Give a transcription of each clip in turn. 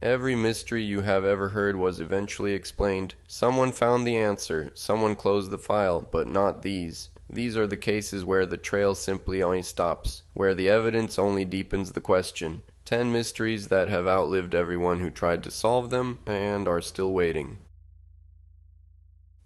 Every mystery you have ever heard was eventually explained. Someone found the answer, someone closed the file, but not these. These are the cases where the trail simply only stops, where the evidence only deepens the question. 10 mysteries that have outlived everyone who tried to solve them and are still waiting.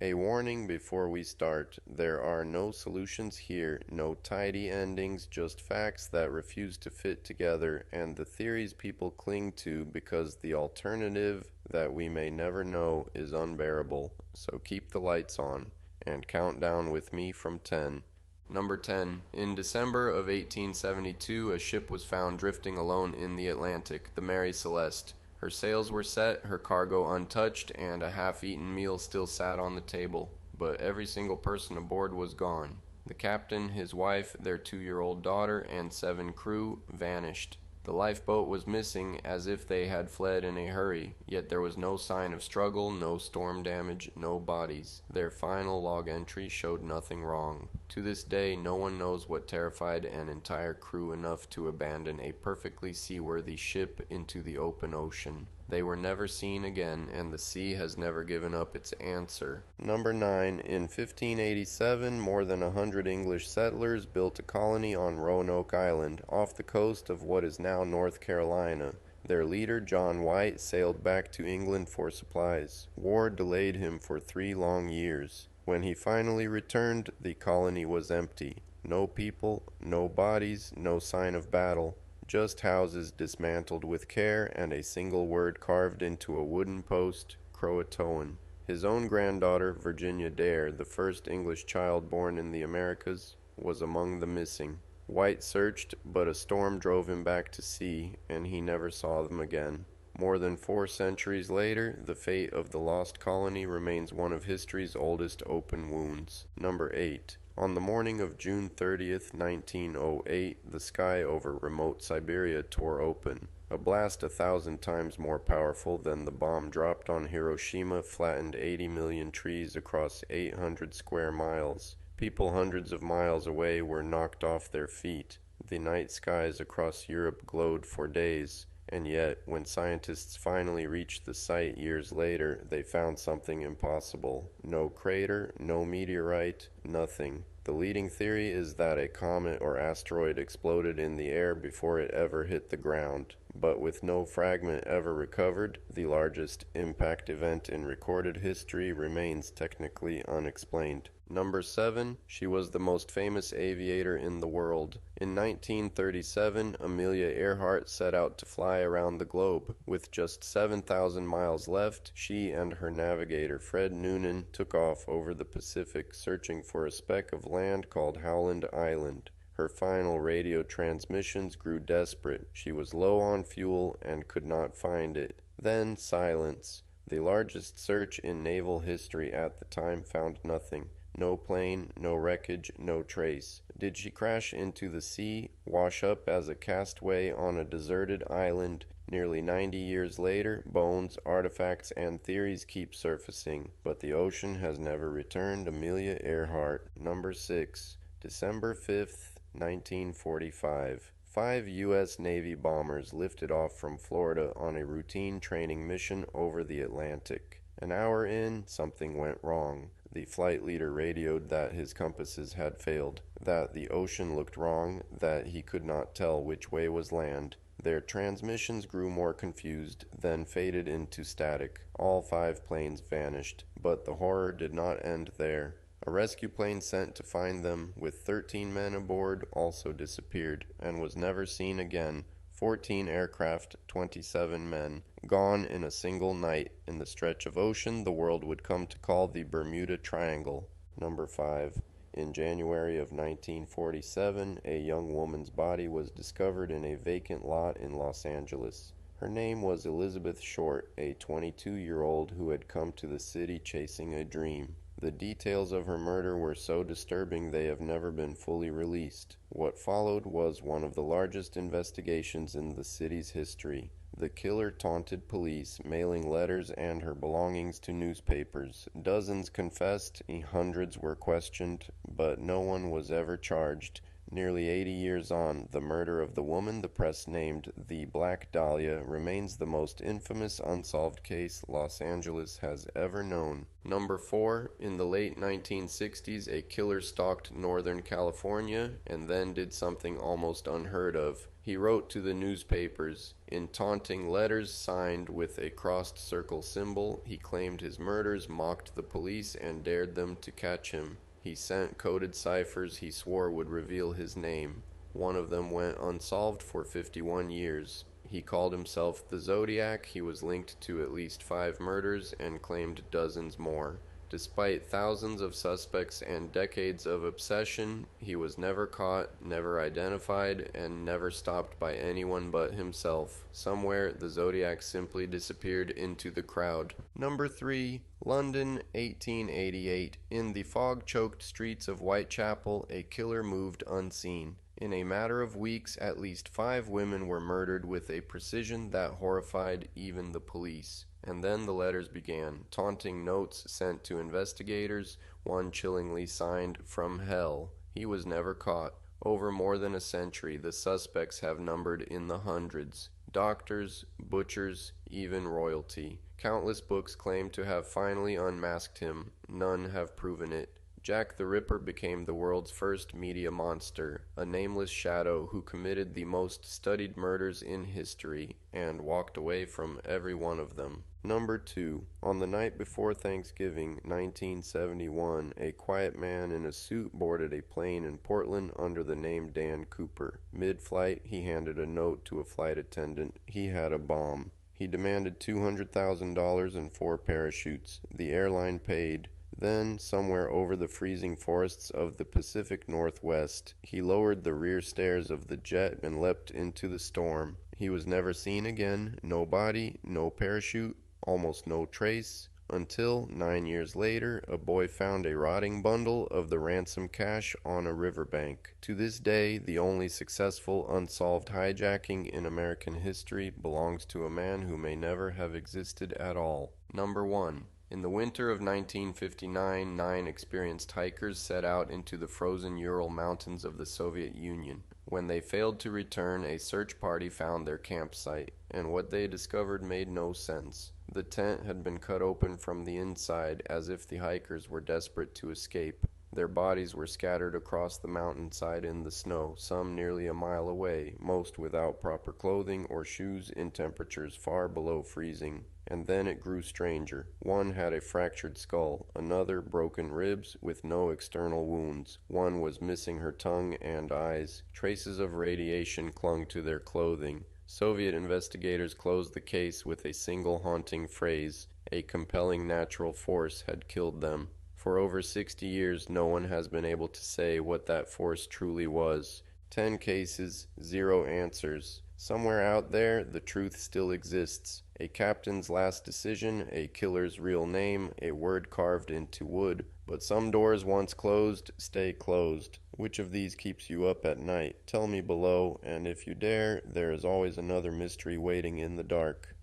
A warning before we start. There are no solutions here, no tidy endings, just facts that refuse to fit together and the theories people cling to because the alternative that we may never know is unbearable. So keep the lights on and count down with me from 10. Number 10. In December of 1872, a ship was found drifting alone in the Atlantic, the Mary Celeste. Her sails were set, her cargo untouched, and a half-eaten meal still sat on the table. But every single person aboard was gone. The captain, his wife, their 2-year-old daughter, and 7 crew vanished. The lifeboat was missing as if they had fled in a hurry, yet there was no sign of struggle, no storm damage, no bodies. Their final log entry showed nothing wrong. To this day, no one knows what terrified an entire crew enough to abandon a perfectly seaworthy ship into the open ocean. They were never seen again, and the sea has never given up its answer. Number 9. In 1587, more than 100 English settlers built a colony on Roanoke Island, off the coast of what is now North Carolina. Their leader, John White, sailed back to England for supplies. War delayed him for 3 long years. When he finally returned, the colony was empty. No people, no bodies, no sign of battle. Just houses dismantled with care and a single word carved into a wooden post, Croatoan. His own granddaughter, Virginia Dare, the first English child born in the Americas, was among the missing. White searched, but a storm drove him back to sea, and he never saw them again. More than 4 centuries later, the fate of the lost colony remains one of history's oldest open wounds. Number 8. On the morning of June 30th, 1908, the sky over remote Siberia tore open. A blast 1,000 times more powerful than the bomb dropped on Hiroshima flattened 80 million trees across 800 square miles. People hundreds of miles away were knocked off their feet. The night skies across Europe glowed for days. And yet, when scientists finally reached the site years later, they found something impossible. No crater, no meteorite, nothing. The leading theory is that a comet or asteroid exploded in the air before it ever hit the ground. But with no fragment ever recovered, the largest impact event in recorded history remains technically unexplained. Number 7. She was the most famous aviator in the world. In 1937, Amelia Earhart set out to fly around the globe. With just 7,000 miles left, she and her navigator Fred Noonan took off over the Pacific, searching for a speck of land called Howland Island. Her final radio transmissions grew desperate. She was low on fuel and could not find it. Then silence. The largest search in naval history at the time found nothing. No plane, no wreckage, no trace. Did she crash into the sea, wash up as a castaway on a deserted island? Nearly 90 years later, bones, artifacts, and theories keep surfacing, but the ocean has never returned Amelia Earhart. Number 6. December 5th, 1945. 5 U.S. Navy bombers lifted off from Florida on a routine training mission over the Atlantic. An hour in, something went wrong. The flight leader radioed that his compasses had failed, that the ocean looked wrong, that he could not tell which way was land. Their transmissions grew more confused, then faded into static. All 5 planes vanished, but the horror did not end there. A rescue plane sent to find them, with 13 men aboard, also disappeared, and was never seen again. 14 aircraft, 27 men, gone in a single night in the stretch of ocean the world would come to call the Bermuda Triangle. Number 5. In January of 1947, a young woman's body was discovered in a vacant lot in Los Angeles. Her name was Elizabeth Short, a 22-year-old who had come to the city chasing a dream. The details of her murder were so disturbing they have never been fully released. What followed was one of the largest investigations in the city's history. The killer taunted police, mailing letters and her belongings to newspapers. Dozens confessed, hundreds were questioned, but no one was ever charged. Nearly 80 years on, the murder of the woman the press named the Black Dahlia remains the most infamous unsolved case Los Angeles has ever known. Number 4. In the late 1960s, a killer stalked Northern California and then did something almost unheard of. He wrote to the newspapers. In taunting letters signed with a crossed circle symbol, he claimed his murders mocked the police and dared them to catch him. He sent coded ciphers he swore would reveal his name. One of them went unsolved for 51 years. He called himself the Zodiac. He was linked to at least 5 murders and claimed dozens more. Despite thousands of suspects and decades of obsession, he was never caught, never identified, and never stopped by anyone but himself. Somewhere, the Zodiac simply disappeared into the crowd. Number 3. London, 1888. In the fog-choked streets of Whitechapel, a killer moved unseen. In a matter of weeks, at least 5 women were murdered with a precision that horrified even the police. And then the letters began, taunting notes sent to investigators, one chillingly signed, "From Hell." He was never caught. Over more than a century, the suspects have numbered in the hundreds. Doctors, butchers, even royalty. Countless books claim to have finally unmasked him. None have proven it. Jack the Ripper became the world's first media monster, a nameless shadow who committed the most studied murders in history, and walked away from every one of them. Number 2. On the night before Thanksgiving, 1971, a quiet man in a suit boarded a plane in Portland under the name Dan Cooper. Mid-flight, he handed a note to a flight attendant. He had a bomb. He demanded $200,000 and 4 parachutes. The airline paid. Then, somewhere over the freezing forests of the Pacific Northwest, he lowered the rear stairs of the jet and leapt into the storm. He was never seen again, no body, no parachute, almost no trace, until, 9 years later, a boy found a rotting bundle of the ransom cash on a riverbank. To this day, the only successful unsolved hijacking in American history belongs to a man who may never have existed at all. Number 1. In the winter of 1959, 9 experienced hikers set out into the frozen Ural Mountains of the Soviet Union. When they failed to return, a search party found their campsite, and what they discovered made no sense. The tent had been cut open from the inside, as if the hikers were desperate to escape. Their bodies were scattered across the mountainside in the snow, some nearly a mile away, most without proper clothing or shoes in temperatures far below freezing. And then it grew stranger. One had a fractured skull, another broken ribs with no external wounds. One was missing her tongue and eyes. Traces of radiation clung to their clothing. Soviet investigators closed the case with a single haunting phrase: a compelling natural force had killed them. For over 60 years, no one has been able to say what that force truly was. 10 cases, 0 answers. Somewhere out there, the truth still exists. A captain's last decision, a killer's real name, a word carved into wood. But some doors once closed, stay closed. Which of these keeps you up at night? Tell me below, and if you dare, there is always another mystery waiting in the dark.